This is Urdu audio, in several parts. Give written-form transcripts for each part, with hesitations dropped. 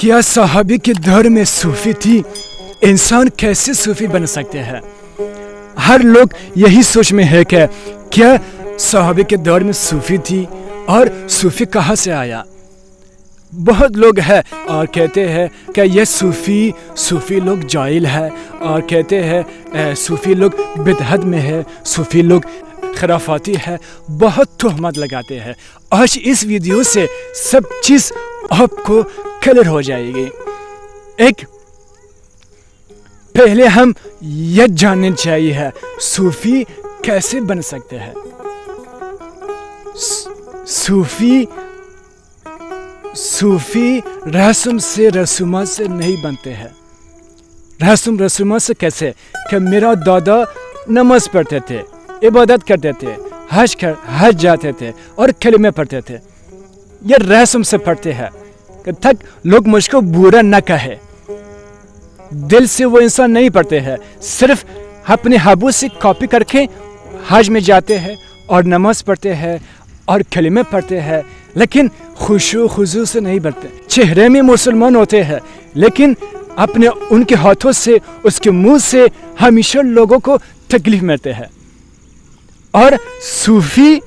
کیا صحابی کے دور میں صوفی تھی؟ انسان کیسے صوفی بن سکتے ہیں؟ ہر لوگ یہی سوچ میں ہے کہ کیا صحابی کے دور میں صوفی تھی اور صوفی کہاں سے آیا؟ بہت لوگ ہیں اور کہتے ہیں کہ یہ صوفی لوگ جاہل ہے، اور کہتے ہیں صوفی لوگ بدعت میں ہے، صوفی لوگ خرافاتی ہے، بہت تہمت لگاتے ہیں۔ آج اس ویڈیو سے سب چیز آپ کو کلیئر ہو جائے گی۔ پہلے ہم یہ جاننا چاہیے صوفی کیسے بن سکتے ہیں۔ صوفی رسم سے رسومات سے نہیں بنتے ہیں۔ رسم رسومات سے کیسے؟ کہ میرا دادا نماز پڑھتے تھے، عبادت کرتے تھے، حج جاتے تھے اور کلمے پڑھتے تھے، یہ رسم سے پڑھتے ہیں کہ تک لوگ مجھ کو برا نہ کہے۔ دل سے وہ انسان نہیں پڑھتے ہیں، صرف اپنے ہاتھوں سے کاپی کر کے حج میں جاتے ہیں اور نماز پڑھتے ہیں اور کلمے پڑھتے ہیں، لیکن خشوع خضوع سے نہیں پڑھتے۔ چہرے میں مسلمان ہوتے ہیں لیکن ان کے ہاتھوں سے، اس کے منہ سے ہمیشہ لوگوں کو تکلیف ملتے ہیں۔ اور صوفی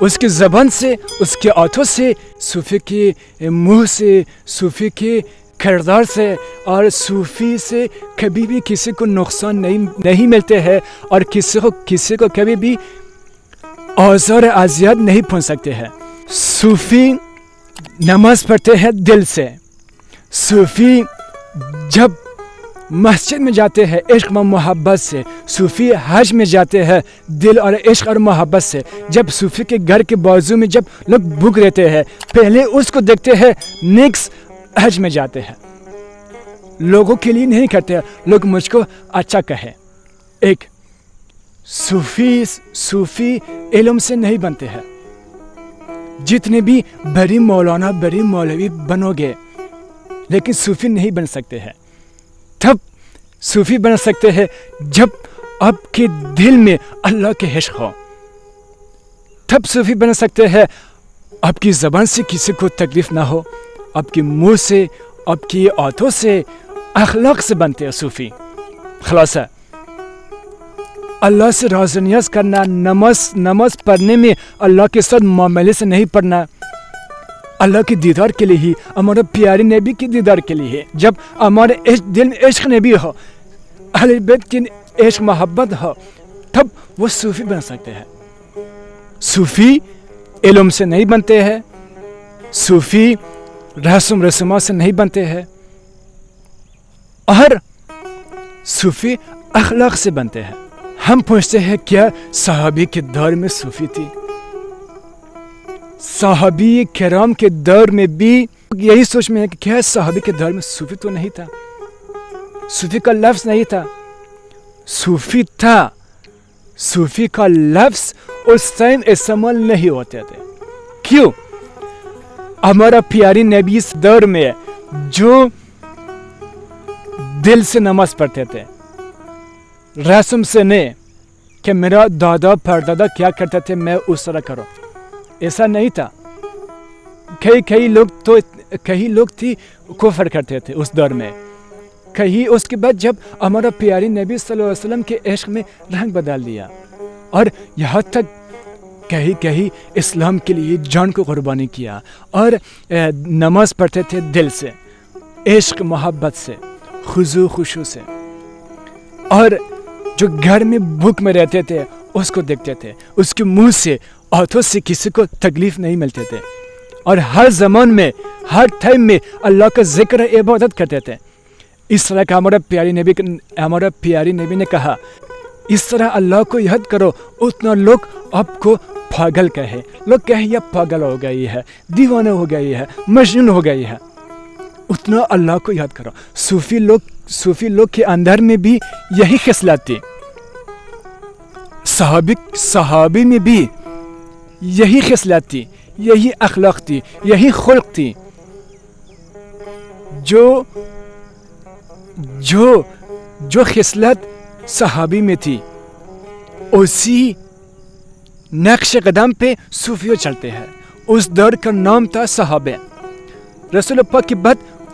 اس کی زبان سے، اس کے ہاتھوں سے، صوفی کے منہ سے، صوفی کے کردار سے اور صوفی سے کبھی بھی کسی کو نقصان نہیں ملتے ہیں، اور کسی کو کبھی بھی آزار اذیت نہیں پہنچ سکتے ہیں۔ صوفی نماز پڑھتے ہیں دل سے۔ صوفی جب مسجد میں جاتے ہیں عشق و محبت سے، صوفی حج میں جاتے ہیں دل اور عشق اور محبت سے۔ جب صوفی کے گھر کے بازو میں جب لوگ بھوک رہتے ہیں، پہلے اس کو دیکھتے ہیں، نیکس حج میں جاتے ہیں، لوگوں کے لیے نہیں کرتے ہیں، لوگ مجھ کو اچھا کہے۔ صوفی علم سے نہیں بنتے ہیں۔ جتنے بھی بڑی مولانا، بڑی مولوی بنو گے لیکن صوفی نہیں بن سکتے ہیں۔ تب صوفی بن سکتے ہیں جب آپ کے دل میں اللہ کے عشق ہو، تب صوفی بن سکتے ہیں۔ آپ کی زبان سے کسی کو تکلیف نہ ہو، آپ کے منہ سے، آپ کی ہاتھوں سے، اخلاق سے بنتے ہیں صوفی۔ خلاصہ اللہ سے راز و نیاز کرنا، نماز پڑھنے میں اللہ کے ساتھ معاملے سے نہیں پڑھنا، اللہ کی دیدار کے لیے ہی، ہمارے پیارے نبی کی دیدار کے لیے ہے۔ جب ہمارے دل میں عشق نبی ہو، اہل بیت کی عشق محبت ہو، تب وہ صوفی بن سکتے ہیں۔ صوفی علم سے نہیں بنتے ہیں، صوفی رسم رسومات سے نہیں بنتے ہیں، اور صوفی اخلاق سے بنتے ہیں۔ ہم پوچھتے ہیں کیا صحابی کے دور میں صوفی تھی؟ صحابی کرام کے دور میں بھی یہی سوچ میں ہے کہ کیا صحابی کے دور میں صوفی تو نہیں تھا؟ صوفی کا لفظ نہیں تھا، صوفی تھا۔ صوفی کا لفظ اس ٹائم استعمال نہیں ہوتے تھے۔ کیوں؟ ہمارا پیاری نبی اس دور میں جو دل سے نماز پڑھتے تھے، رسم سے نہیں کہ میرا دادا پردادا کیا کرتے تھے میں اس طرح کروں، ایسا نہیں تھا۔ کئی لوگ تھی کفر کرتے تھے اس دور میں۔ اس کے بعد جب ہمارا پیاری نبی صلی اللہ علیہ وسلم کے عشق میں رنگ بدل دیا، اور یہاں تک کہیں اسلام کے لیے جان کو قربانی کیا، اور نماز پڑھتے تھے دل سے، عشق محبت سے، خضوع خشوع سے، اور جو گھر میں بھوک میں رہتے تھے اس کو دیکھتے تھے، اس کے منہ سے، ہاتھوں سے کسی کو تکلیف نہیں ملتے تھے، اور ہر زمان میں، ہر ٹائم میں اللہ کا ذکر عبادت کرتے تھے۔ اس طرح کا ہمارا پیاری نبی نے کہا، اس طرح اللہ کو یاد کرو، اتنا لوگ آپ کو پاگل کہے، لوگ کہیں یہ پاگل ہو گئی ہے، دیوانہ ہو گئی ہے، مجنون ہو گئی ہے، اتنا اللہ کو یاد کرو۔ صوفی لوگ کے اندر میں بھی یہی خصلت تھی، صحابی میں بھی یہی خصلت تھی، یہی اخلاق تھی، یہی خلق تھی۔ جو خصلت صحابی میں تھی، اسی نقش قدم پہ صوفیوں چلتے ہیں۔ اس دور کا نام تھا صحابہ۔ رسول پاک کے بعد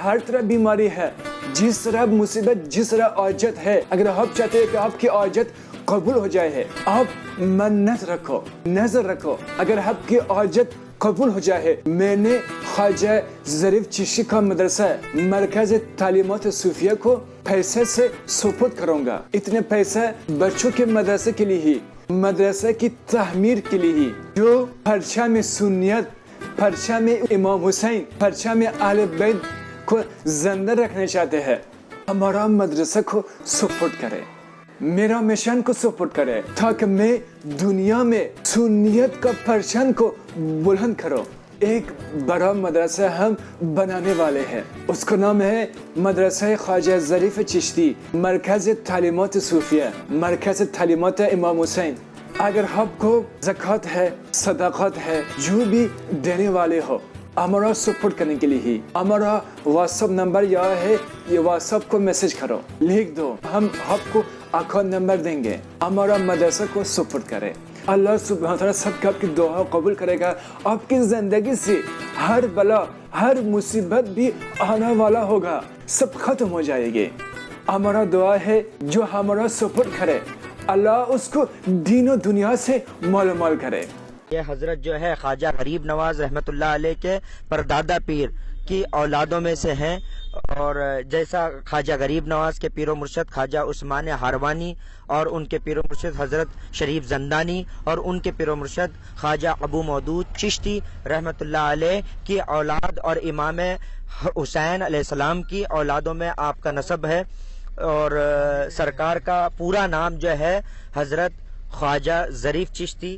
ہر طرح بیماری ہے، جس طرح مصیبت، جس طرح حاجت ہے، اگر آپ چاہتے ہیں کہ آپ کی حاجت قبول ہو جائے ہے، آپ منت رکھو، نظر رکھو، اگر آپ کی حاجت قبول ہو جائے، میں نے خواجہ ظریف چشتی کا مدرسہ مرکز تعلیمات صوفیہ کو پیسے سے سپرد کروں گا۔ اتنے پیسے بچوں کے مدرسے کے لیے ہی، مدرسے کی تعمیر کے لیے ہی، جو پرچم سنیت، پرچم امام حسین، پرچم اہل بیت کو زندہ رکھنا چاہتے ہیں، ہمارا مدرسہ کو سپورٹ کرے، میرا مشن کو سپورٹ کرے، تاکہ میں دنیا میں سنیت کا پرچم کو بلند کرو۔ ایک بڑا مدرسہ ہم بنانے والے ہیں، اس کا نام ہے مدرسہ خواجہ ظریف چشتی، مرکز تعلیمات صوفیہ، مرکز تعلیمات امام حسین۔ اگر آپ کو زکوٰۃ ہے، صدقات ہے، جو بھی دینے والے ہو، ہمارا سپورٹ کرنے کے لیے ہی ہمارا واٹس ایپ نمبر یہ ہے، یہ واٹس ایپ کو میسج کرو، لکھ دو، ہم آپ کو اکاؤنٹ نمبر دیں گے، ہمارا مدرسہ کو سپورٹ کرے۔ اللہ سبحانہ تعالیٰ سب کا آپ کی دعا قبول کرے گا، آپ کی زندگی سے ہر بلا، ہر مصیبت بھی آنے والا ہوگا، سب ختم ہو جائے گی۔ ہمارا دعا ہے جو ہمارا سپورٹ کرے، اللہ اس کو دین و دنیا سے مال مال کرے۔ یہ حضرت جو ہے خواجہ غریب نواز رحمۃ اللہ علیہ کے پردادا پیر کی اولادوں میں سے ہیں، اور جیسا خواجہ غریب نواز کے پیر و مرشد خواجہ عثمان ہاروانی اور ان کے پیر و مرشد حضرت شریف زندانی اور ان کے پیر و مرشد خواجہ ابو مودود چشتی رحمۃ اللہ علیہ کی اولاد اور امام حسین علیہ السلام کی اولادوں میں آپ کا نسب ہے، اور سرکار کا پورا نام جو ہے حضرت خواجہ ظریف چشتی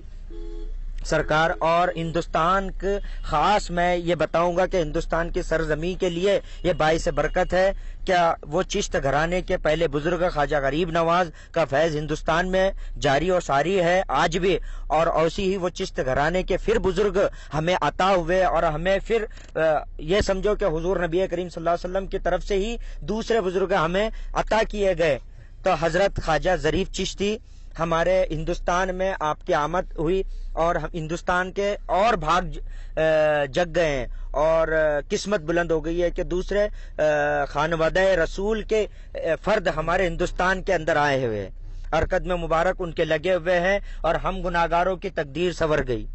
سرکار۔ اور ہندوستان کے خاص میں یہ بتاؤں گا کہ ہندوستان کی سرزمین کے لیے یہ باعث برکت ہے، کیا وہ چشت گھرانے کے پہلے بزرگ خواجہ غریب نواز کا فیض ہندوستان میں جاری و ساری ہے آج بھی، اور ایسی ہی وہ چشت گھرانے کے پھر بزرگ ہمیں عطا ہوئے، اور ہمیں پھر یہ سمجھو کہ حضور نبی کریم صلی اللہ علیہ وسلم کی طرف سے ہی دوسرے بزرگ ہمیں عطا کیے گئے۔ تو حضرت خواجہ ظریف چشتی ہمارے ہندوستان میں آپ کی آمد ہوئی، اور ہندوستان کے اور بھاگ جگ گئے ہیں، اور قسمت بلند ہو گئی ہے کہ دوسرے خانوادہ رسول کے فرد ہمارے ہندوستان کے اندر آئے ہوئے ہیں، حرکت میں مبارک ان کے لگے ہوئے ہیں، اور ہم گناہگاروں کی تقدیر سنور گئی۔